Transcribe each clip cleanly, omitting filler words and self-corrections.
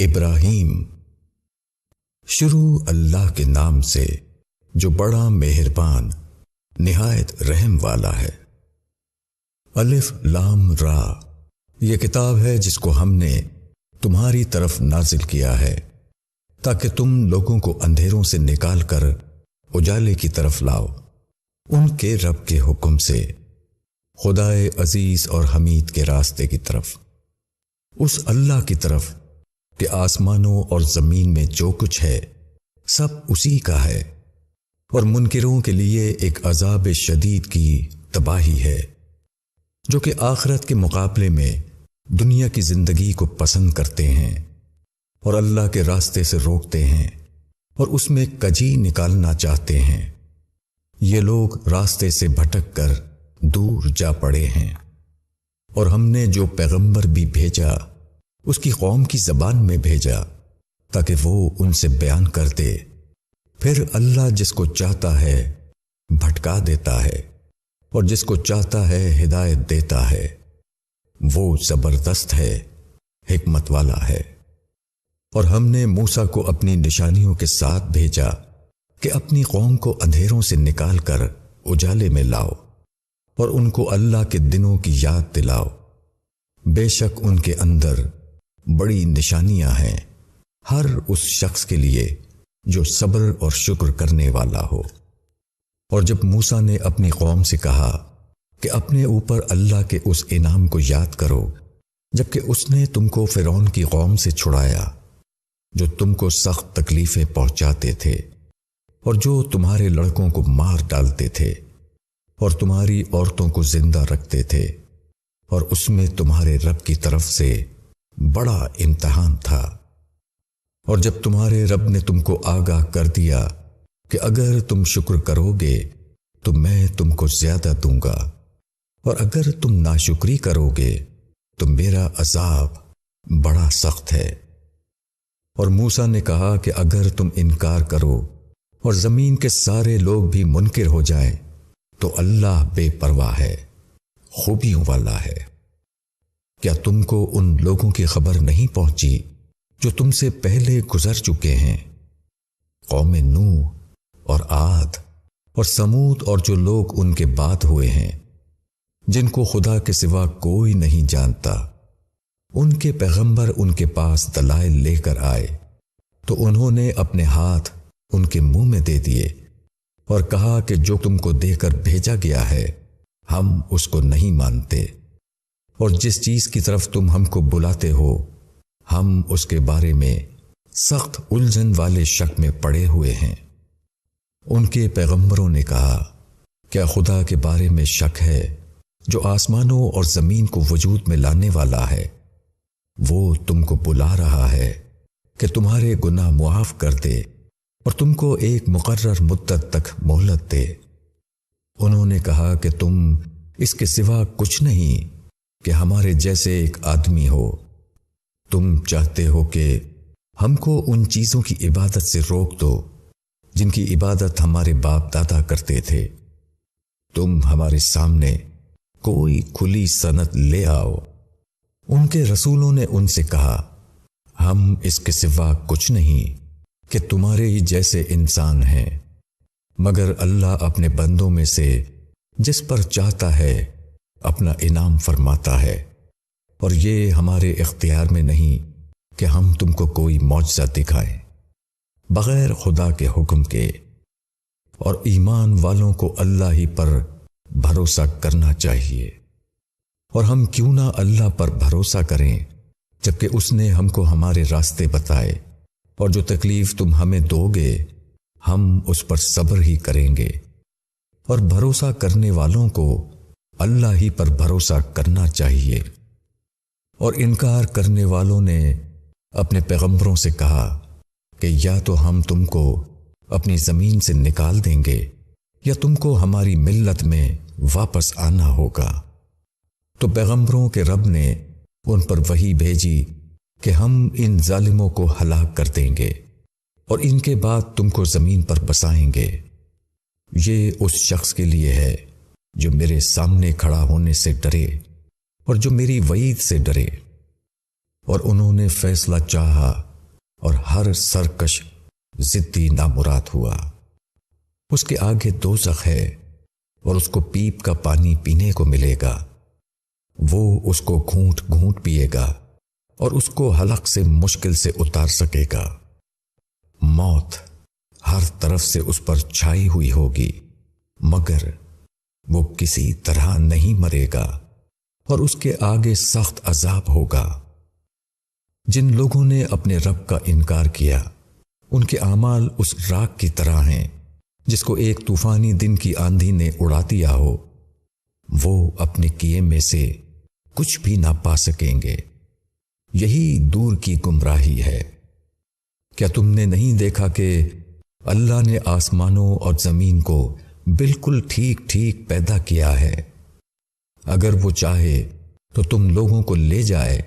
ابراہیم۔ شروع اللہ کے نام سے جو بڑا مہربان نہایت رحم والا ہے۔ الف لام را، یہ کتاب ہے جس کو ہم نے تمہاری طرف نازل کیا ہے تاکہ تم لوگوں کو اندھیروں سے نکال کر اجالے کی طرف لاؤ، ان کے رب کے حکم سے، خدائے عزیز اور حمید کے راستے کی طرف، اس اللہ کی طرف کہ آسمانوں اور زمین میں جو کچھ ہے سب اسی کا ہے، اور منکروں کے لیے ایک عذاب شدید کی تباہی ہے، جو کہ آخرت کے مقابلے میں دنیا کی زندگی کو پسند کرتے ہیں اور اللہ کے راستے سے روکتے ہیں اور اس میں کجی نکالنا چاہتے ہیں۔ یہ لوگ راستے سے بھٹک کر دور جا پڑے ہیں، اور ہم نے جو پیغمبر بھی بھیجا اس کی قوم کی زبان میں بھیجا تاکہ وہ ان سے بیان کر دے، پھر اللہ جس کو چاہتا ہے بھٹکا دیتا ہے اور جس کو چاہتا ہے ہدایت دیتا ہے، وہ زبردست ہے، حکمت والا ہے۔ اور ہم نے موسیٰ کو اپنی نشانیوں کے ساتھ بھیجا کہ اپنی قوم کو اندھیروں سے نکال کر اجالے میں لاؤ اور ان کو اللہ کے دنوں کی یاد دلاؤ، بے شک ان کے اندر بڑی نشانیاں ہیں ہر اس شخص کے لیے جو صبر اور شکر کرنے والا ہو۔ اور جب موسیٰ نے اپنی قوم سے کہا کہ اپنے اوپر اللہ کے اس انعام کو یاد کرو جبکہ اس نے تم کو فرعون کی قوم سے چھڑایا جو تم کو سخت تکلیفیں پہنچاتے تھے اور جو تمہارے لڑکوں کو مار ڈالتے تھے اور تمہاری عورتوں کو زندہ رکھتے تھے، اور اس میں تمہارے رب کی طرف سے بڑا امتحان تھا۔ اور جب تمہارے رب نے تم کو آگاہ کر دیا کہ اگر تم شکر کرو گے تو میں تم کو زیادہ دوں گا، اور اگر تم ناشکری کرو گے تو میرا عذاب بڑا سخت ہے۔ اور موسیٰ نے کہا کہ اگر تم انکار کرو اور زمین کے سارے لوگ بھی منکر ہو جائیں تو اللہ بے پرواہ ہے، خوبیوں والا ہے۔ کیا تم کو ان لوگوں کی خبر نہیں پہنچی جو تم سے پہلے گزر چکے ہیں، قوم نوح اور عاد اور سمود اور جو لوگ ان کے بعد ہوئے ہیں، جن کو خدا کے سوا کوئی نہیں جانتا؟ ان کے پیغمبر ان کے پاس دلائل لے کر آئے تو انہوں نے اپنے ہاتھ ان کے منہ میں دے دیے اور کہا کہ جو تم کو دے کر بھیجا گیا ہے ہم اس کو نہیں مانتے، اور جس چیز کی طرف تم ہم کو بلاتے ہو ہم اس کے بارے میں سخت الجھن والے شک میں پڑے ہوئے ہیں۔ ان کے پیغمبروں نے کہا، کیا خدا کے بارے میں شک ہے جو آسمانوں اور زمین کو وجود میں لانے والا ہے؟ وہ تم کو بلا رہا ہے کہ تمہارے گناہ معاف کر دے اور تم کو ایک مقرر مدت تک مہلت دے۔ انہوں نے کہا کہ تم اس کے سوا کچھ نہیں کہ ہمارے جیسے ایک آدمی ہو، تم چاہتے ہو کہ ہم کو ان چیزوں کی عبادت سے روک دو جن کی عبادت ہمارے باپ دادا کرتے تھے۔ تم ہمارے سامنے کوئی کھلی سند لے آؤ۔ ان کے رسولوں نے ان سے کہا، ہم اس کے سوا کچھ نہیں کہ تمہارے ہی جیسے انسان ہیں، مگر اللہ اپنے بندوں میں سے جس پر چاہتا ہے اپنا انعام فرماتا ہے، اور یہ ہمارے اختیار میں نہیں کہ ہم تم کو کوئی معجزہ دکھائیں بغیر خدا کے حکم کے۔ اور ایمان والوں کو اللہ ہی پر بھروسہ کرنا چاہیے۔ اور ہم کیوں نہ اللہ پر بھروسہ کریں جبکہ اس نے ہم کو ہمارے راستے بتائے، اور جو تکلیف تم ہمیں دو گے ہم اس پر صبر ہی کریں گے۔ اور بھروسہ کرنے والوں کو اللہ ہی پر بھروسہ کرنا چاہیے۔ اور انکار کرنے والوں نے اپنے پیغمبروں سے کہا کہ یا تو ہم تم کو اپنی زمین سے نکال دیں گے یا تم کو ہماری ملت میں واپس آنا ہوگا۔ تو پیغمبروں کے رب نے ان پر وحی بھیجی کہ ہم ان ظالموں کو ہلاک کر دیں گے اور ان کے بعد تم کو زمین پر بسائیں گے۔ یہ اس شخص کے لیے ہے جو میرے سامنے کھڑا ہونے سے ڈرے اور جو میری وعید سے ڈرے۔ اور انہوں نے فیصلہ چاہا اور ہر سرکش ضدی نامراد ہوا۔ اس کے آگے دوزخ ہے اور اس کو پیپ کا پانی پینے کو ملے گا، وہ اس کو گھونٹ گھونٹ پیے گا اور اس کو حلق سے مشکل سے اتار سکے گا۔ موت ہر طرف سے اس پر چھائی ہوئی ہوگی، مگر وہ کسی طرح نہیں مرے گا اور اس کے آگے سخت عذاب ہوگا۔ جن لوگوں نے اپنے رب کا انکار کیا، ان کے اعمال اس راکھ کی طرح ہیں جس کو ایک طوفانی دن کی آندھی نے اڑا دیا ہو، وہ اپنے کیے میں سے کچھ بھی نہ پا سکیں گے۔ یہی دور کی گمراہی ہے۔ کیا تم نے نہیں دیکھا کہ اللہ نے آسمانوں اور زمین کو بالکل ٹھیک ٹھیک پیدا کیا ہے؟ اگر وہ چاہے تو تم لوگوں کو لے جائے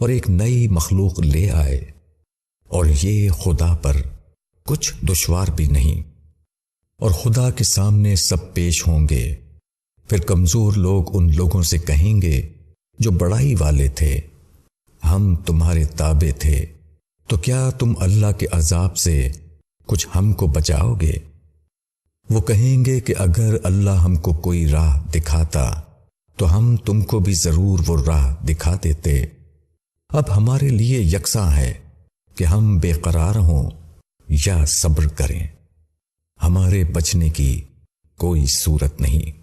اور ایک نئی مخلوق لے آئے، اور یہ خدا پر کچھ دشوار بھی نہیں۔ اور خدا کے سامنے سب پیش ہوں گے۔ پھر کمزور لوگ ان لوگوں سے کہیں گے جو بڑائی والے تھے، ہم تمہارے تابع تھے، تو کیا تم اللہ کے عذاب سے کچھ ہم کو بچاؤ گے؟ وہ کہیں گے کہ اگر اللہ ہم کو کوئی راہ دکھاتا تو ہم تم کو بھی ضرور وہ راہ دکھا دیتے۔ اب ہمارے لیے یکساں ہے کہ ہم بے قرار ہوں یا صبر کریں، ہمارے بچنے کی کوئی صورت نہیں۔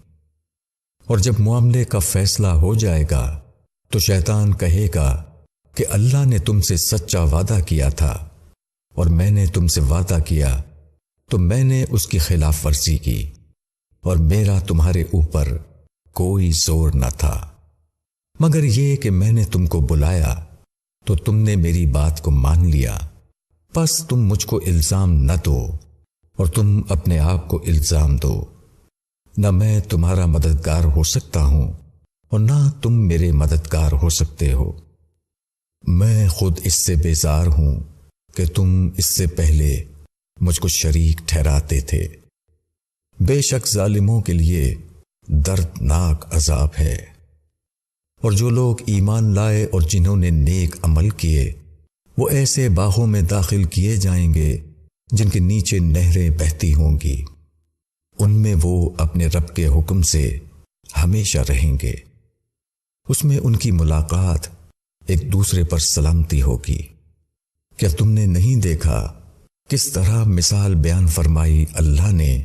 اور جب معاملے کا فیصلہ ہو جائے گا تو شیطان کہے گا کہ اللہ نے تم سے سچا وعدہ کیا تھا اور میں نے تم سے وعدہ کیا تو میں نے اس کی خلاف ورزی کی، اور میرا تمہارے اوپر کوئی زور نہ تھا، مگر یہ کہ میں نے تم کو بلایا تو تم نے میری بات کو مان لیا، پس تم مجھ کو الزام نہ دو اور تم اپنے آپ کو الزام دو۔ نہ میں تمہارا مددگار ہو سکتا ہوں اور نہ تم میرے مددگار ہو سکتے ہو۔ میں خود اس سے بیزار ہوں کہ تم اس سے پہلے مجھ کو شریک ٹھہراتے تھے۔ بے شک ظالموں کے لیے دردناک عذاب ہے۔ اور جو لوگ ایمان لائے اور جنہوں نے نیک عمل کیے، وہ ایسے باغوں میں داخل کیے جائیں گے جن کے نیچے نہریں بہتی ہوں گی، ان میں وہ اپنے رب کے حکم سے ہمیشہ رہیں گے۔ اس میں ان کی ملاقات ایک دوسرے پر سلامتی ہوگی۔ کیا تم نے نہیں دیکھا کس طرح مثال بیان فرمائی اللہ نے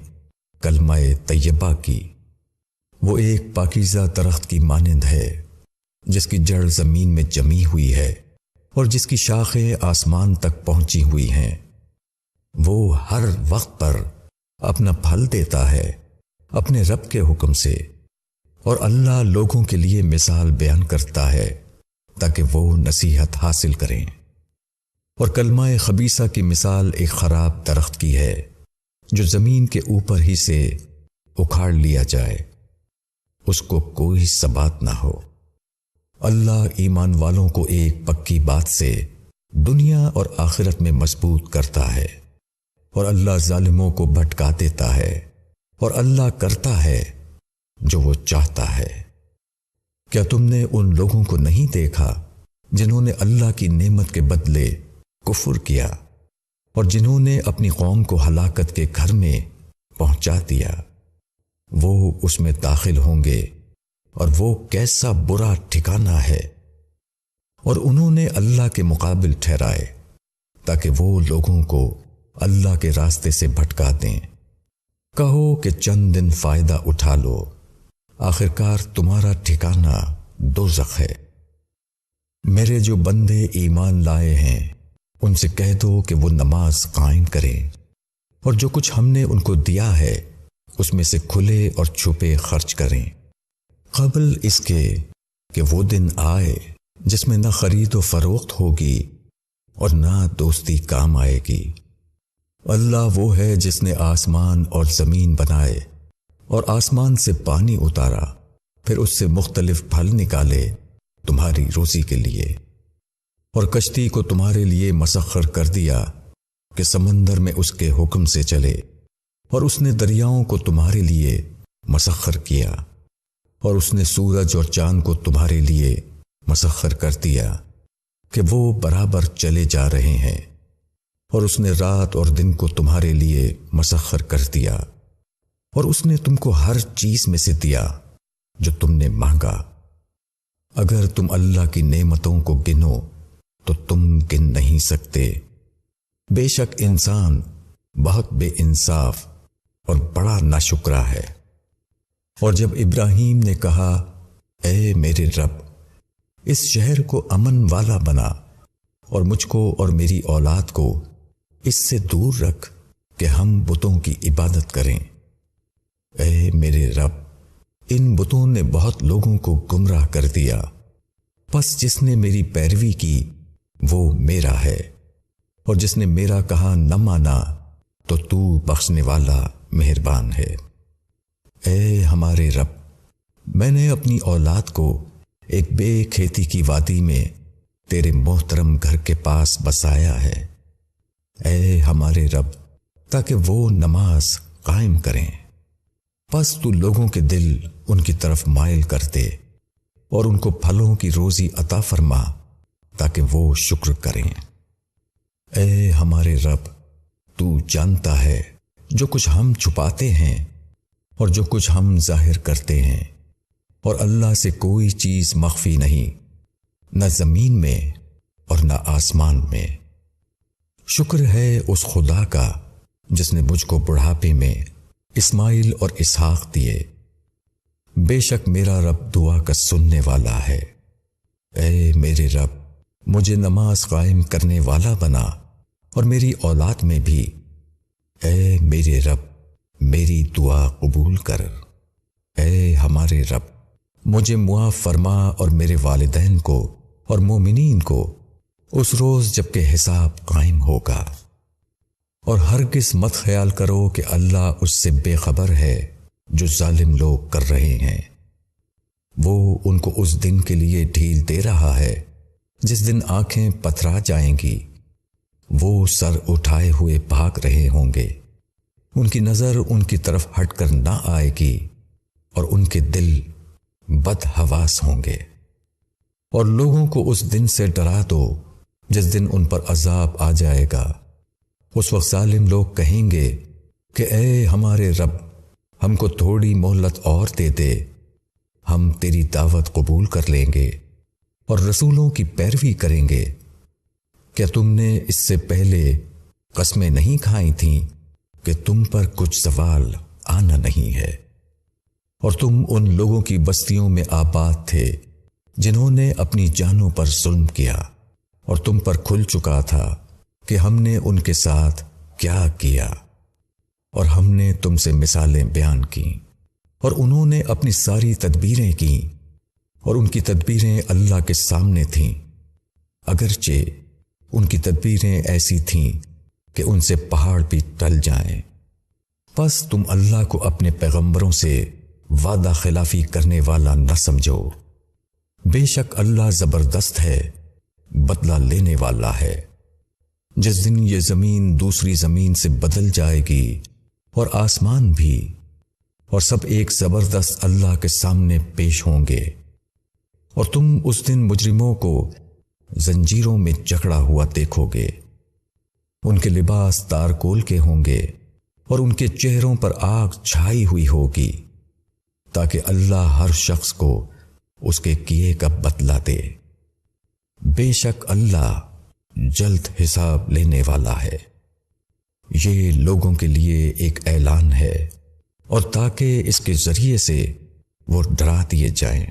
کلمہ طیبہ کی؟ وہ ایک پاکیزہ درخت کی مانند ہے جس کی جڑ زمین میں جمی ہوئی ہے اور جس کی شاخیں آسمان تک پہنچی ہوئی ہیں۔ وہ ہر وقت پر اپنا پھل دیتا ہے اپنے رب کے حکم سے، اور اللہ لوگوں کے لیے مثال بیان کرتا ہے تاکہ وہ نصیحت حاصل کریں۔ اور کلمہ خبیثہ کی مثال ایک خراب درخت کی ہے جو زمین کے اوپر ہی سے اکھاڑ لیا جائے، اس کو کوئی ثبات نہ ہو۔ اللہ ایمان والوں کو ایک پکی بات سے دنیا اور آخرت میں مضبوط کرتا ہے، اور اللہ ظالموں کو بھٹکا دیتا ہے، اور اللہ کرتا ہے جو وہ چاہتا ہے۔ کیا تم نے ان لوگوں کو نہیں دیکھا جنہوں نے اللہ کی نعمت کے بدلے کفر کیا اور جنہوں نے اپنی قوم کو ہلاکت کے گھر میں پہنچا دیا؟ وہ اس میں داخل ہوں گے اور وہ کیسا برا ٹھکانہ ہے۔ اور انہوں نے اللہ کے مقابل ٹھہرائے تاکہ وہ لوگوں کو اللہ کے راستے سے بھٹکا دیں۔ کہو کہ چند دن فائدہ اٹھا لو، آخرکار تمہارا ٹھکانہ دوزخ ہے۔ میرے جو بندے ایمان لائے ہیں ان سے کہہ دو کہ وہ نماز قائم کریں، اور جو کچھ ہم نے ان کو دیا ہے اس میں سے کھلے اور چھپے خرچ کریں، قبل اس کے کہ وہ دن آئے جس میں نہ خرید و فروخت ہوگی اور نہ دوستی کام آئے گی۔ اللہ وہ ہے جس نے آسمان اور زمین بنائے اور آسمان سے پانی اتارا، پھر اس سے مختلف پھل نکالے تمہاری روزی کے لیے، اور کشتی کو تمہارے لیے مسخر کر دیا کہ سمندر میں اس کے حکم سے چلے، اور اس نے دریاؤں کو تمہارے لیے مسخر کیا، اور اس نے سورج اور چاند کو تمہارے لیے مسخر کر دیا کہ وہ برابر چلے جا رہے ہیں، اور اس نے رات اور دن کو تمہارے لیے مسخر کر دیا، اور اس نے تم کو ہر چیز میں سے دیا جو تم نے مانگا۔ اگر تم اللہ کی نعمتوں کو گنو تو تم گن نہیں سکتے۔ بے شک انسان بہت بے انصاف اور بڑا ناشکرا ہے۔ اور جب ابراہیم نے کہا، اے میرے رب، اس شہر کو امن والا بنا اور مجھ کو اور میری اولاد کو اس سے دور رکھ کہ ہم بتوں کی عبادت کریں۔ اے میرے رب، ان بتوں نے بہت لوگوں کو گمراہ کر دیا، پس جس نے میری پیروی کی وہ میرا ہے، اور جس نے میرا کہا نہ مانا تو بخشنے والا مہربان ہے۔ اے ہمارے رب، میں نے اپنی اولاد کو ایک بے کھیتی کی وادی میں تیرے محترم گھر کے پاس بسایا ہے۔ اے ہمارے رب، تاکہ وہ نماز قائم کریں، پس تو لوگوں کے دل ان کی طرف مائل کر دے اور ان کو پھلوں کی روزی عطا فرما تاکہ وہ شکر کریں۔ اے ہمارے رب، تو جانتا ہے جو کچھ ہم چھپاتے ہیں اور جو کچھ ہم ظاہر کرتے ہیں، اور اللہ سے کوئی چیز مخفی نہیں، نہ زمین میں اور نہ آسمان میں۔ شکر ہے اس خدا کا جس نے مجھ کو بڑھاپے میں اسماعیل اور اسحاق دیے۔ بے شک میرا رب دعا کا سننے والا ہے۔ اے میرے رب، مجھے نماز قائم کرنے والا بنا اور میری اولاد میں بھی۔ اے میرے رب، میری دعا قبول کر۔ اے ہمارے رب، مجھے معاف فرما اور میرے والدین کو اور مومنین کو اس روز جب کہ حساب قائم ہوگا۔ اور ہرگز مت خیال کرو کہ اللہ اس سے بے خبر ہے جو ظالم لوگ کر رہے ہیں۔ وہ ان کو اس دن کے لیے ڈھیل دے رہا ہے جس دن آنکھیں پتھرا جائیں گی، وہ سر اٹھائے ہوئے بھاگ رہے ہوں گے، ان کی نظر ان کی طرف ہٹ کر نہ آئے گی، اور ان کے دل بدحواس ہوں گے۔ اور لوگوں کو اس دن سے ڈرا دو جس دن ان پر عذاب آ جائے گا۔ اس وقت ظالم لوگ کہیں گے کہ اے ہمارے رب، ہم کو تھوڑی مہلت اور دے دے، ہم تیری دعوت قبول کر لیں گے اور رسولوں کی پیروی کریں گے۔ کیا تم نے اس سے پہلے قسمیں نہیں کھائی تھیں کہ تم پر کچھ زوال آنا نہیں ہے؟ اور تم ان لوگوں کی بستیوں میں آباد تھے جنہوں نے اپنی جانوں پر ظلم کیا، اور تم پر کھل چکا تھا کہ ہم نے ان کے ساتھ کیا کیا، اور ہم نے تم سے مثالیں بیان کی، اور انہوں نے اپنی ساری تدبیریں کی، اور ان کی تدبیریں اللہ کے سامنے تھیں، اگرچہ ان کی تدبیریں ایسی تھیں کہ ان سے پہاڑ بھی ٹل جائیں۔ پس تم اللہ کو اپنے پیغمبروں سے وعدہ خلافی کرنے والا نہ سمجھو، بے شک اللہ زبردست ہے، بدلہ لینے والا ہے۔ جس دن یہ زمین دوسری زمین سے بدل جائے گی اور آسمان بھی، اور سب ایک زبردست اللہ کے سامنے پیش ہوں گے، اور تم اس دن مجرموں کو زنجیروں میں جکڑا ہوا دیکھو گے، ان کے لباس تارکول کے ہوں گے اور ان کے چہروں پر آگ چھائی ہوئی ہوگی، تاکہ اللہ ہر شخص کو اس کے کیے کا بدلہ دے۔ بے شک اللہ جلد حساب لینے والا ہے۔ یہ لوگوں کے لیے ایک اعلان ہے، اور تاکہ اس کے ذریعے سے وہ ڈرا دیے جائیں،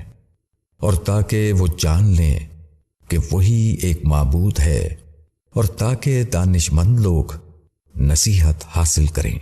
اور تاکہ وہ جان لیں کہ وہی ایک معبود ہے، اور تاکہ دانش مند لوگ نصیحت حاصل کریں۔